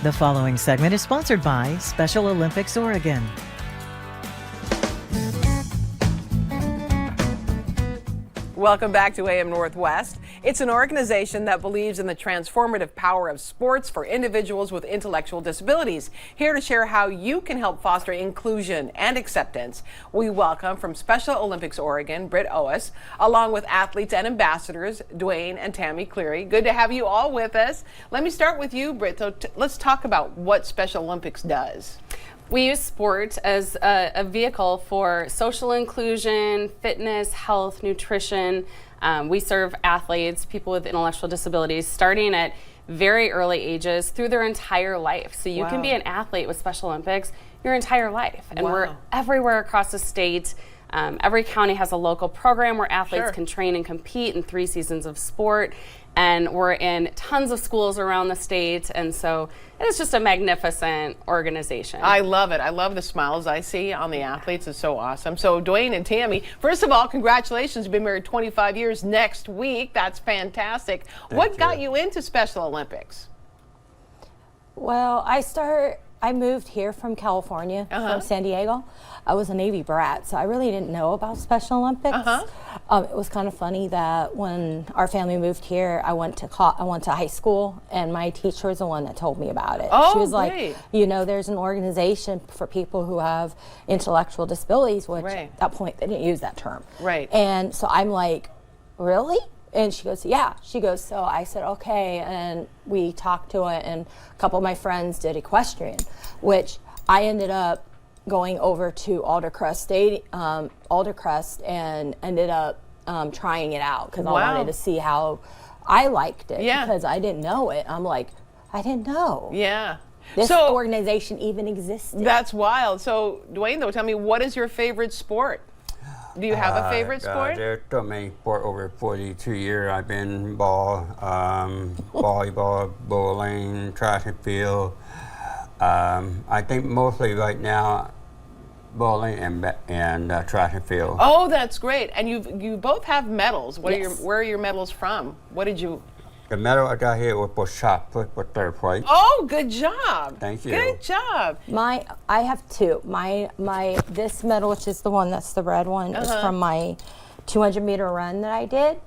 The following segment is sponsored by Special Olympics Oregon. Welcome back to AM Northwest. It's an organization that believes in the transformative power of sports for individuals with intellectual disabilities. Here to share how you can help foster inclusion and acceptance, we welcome from Special Olympics Oregon, Britt, along with athletes and ambassadors, Duane and Tammy Cleary. Good to have you all with us. Let me start with you, Britt. So let's talk about what Special Olympics does. We use sport as a vehicle for social inclusion, fitness, health, nutrition. We serve athletes, people with intellectual disabilities, starting at very early ages through their entire life. So you can be an athlete with Special Olympics your entire life. And we're everywhere across the state. Every county has a local program where athletes can train and compete in 3 seasons of sport. And we're in tons of schools around the state, and so it is just a magnificent organization. I love it. I love the smiles I see on the athletes. It's so awesome. So Duane and Tammy, first of all, congratulations. You've been married 25 years next week. That's fantastic. What got you into Special Olympics? Well, I moved here from California, from San Diego. I was a Navy brat, so I really didn't know about Special Olympics. It was kind of funny that when our family moved here, I went to high school, and my teacher was the one that told me about it. Oh, she was great. like, you know, there's an organization for people who have intellectual disabilities, which at that point they didn't use that term. And so I'm like, really? And she goes, yeah. She goes, so I said, okay. And we talked to it, and a couple of my friends did equestrian, which I ended up going over to Aldercrest and ended up trying it out because I wanted to see how I liked it because I didn't know it. I'm like, I didn't know. This organization even existed. That's wild. So Duane, though, tell me, what is your favorite sport? Do you have a favorite sport? There's so many sports over 42 years. I've been volleyball, bowling, track and field. I think mostly right now, bowling and track and field. Oh, that's great! And you both have medals. Where are your medals from? What did you? The medal I got here was for shot put for 3rd place. Oh, good job! Thank you. Good job. I have 2. This medal, which is the one that's the red one, is from my 200-meter run that I did.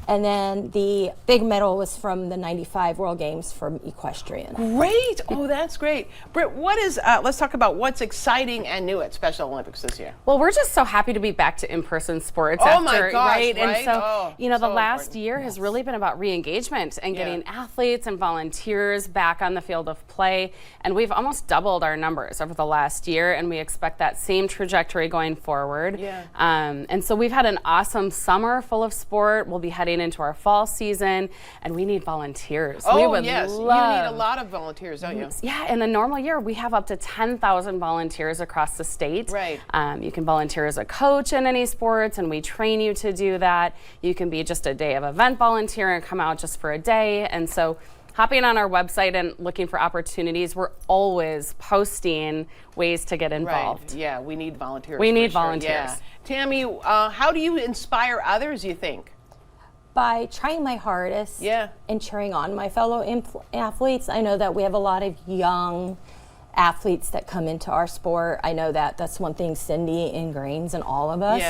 And then the big medal was from the 95 World Games from equestrian. Great! Oh, that's great. Britt, let's talk about what's exciting and new at Special Olympics this year. Well, we're just so happy to be back to in-person sports. Oh my gosh, right? And so, the last important. year has really been about re-engagement and getting athletes and volunteers back on the field of play. And we've almost doubled our numbers over the last year, and we expect that same trajectory going forward. And so we've had an awesome summer full of sport. We'll be heading into our fall season, and we need volunteers. Oh, yes. You need a lot of volunteers, don't you? Yeah, in a normal year, we have up to 10,000 volunteers across the state. You can volunteer as a coach in any sports, and we train you to do that. You can be just a day of event volunteer and come out just for a day. And so hopping on our website and looking for opportunities, we're always posting ways to get involved. Yeah, we need volunteers. We need volunteers. Tammy, how do you inspire others, you think? By trying my hardest and cheering on my fellow athletes. I know that we have a lot of young athletes that come into our sport. I know that that's one thing Cindy ingrains in all of us,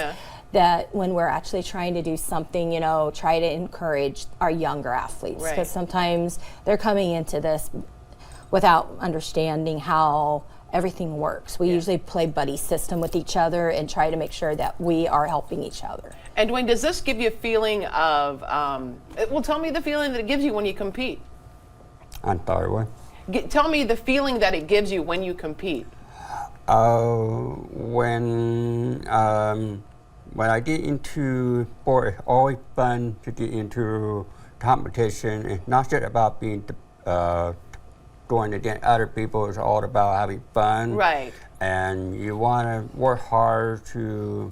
that when we're actually trying to do something, try to encourage our younger athletes, because sometimes they're coming into this without understanding how everything works. We usually play buddy system with each other and try to make sure that we are helping each other. And Duane, does this give you a feeling of, tell me the feeling that it gives you when you compete. I'm sorry, what? Tell me the feeling that it gives you when you compete. When I get into sport, it's always fun to get into competition. It's not just about being going against other people. It's all about having fun. And you want to work hard to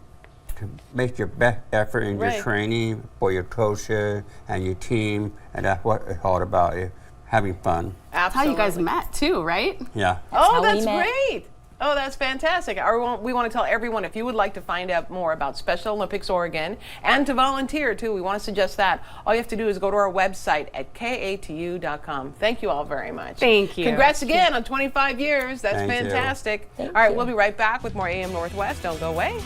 make your best effort in your training for your coaches and your team, and that's what it's all about, is having fun. That's how you guys met too, right? Yeah. Oh, that's great. Oh, that's fantastic. We want to tell everyone, if you would like to find out more about Special Olympics Oregon and to volunteer too, we want to suggest that. All you have to do is go to our website at katu.com. Thank you all very much. Thank you. Congrats again on 25 years. That's Thank you. fantastic. Thank All right, you. we'll be right back with more AM Northwest. Don't go away.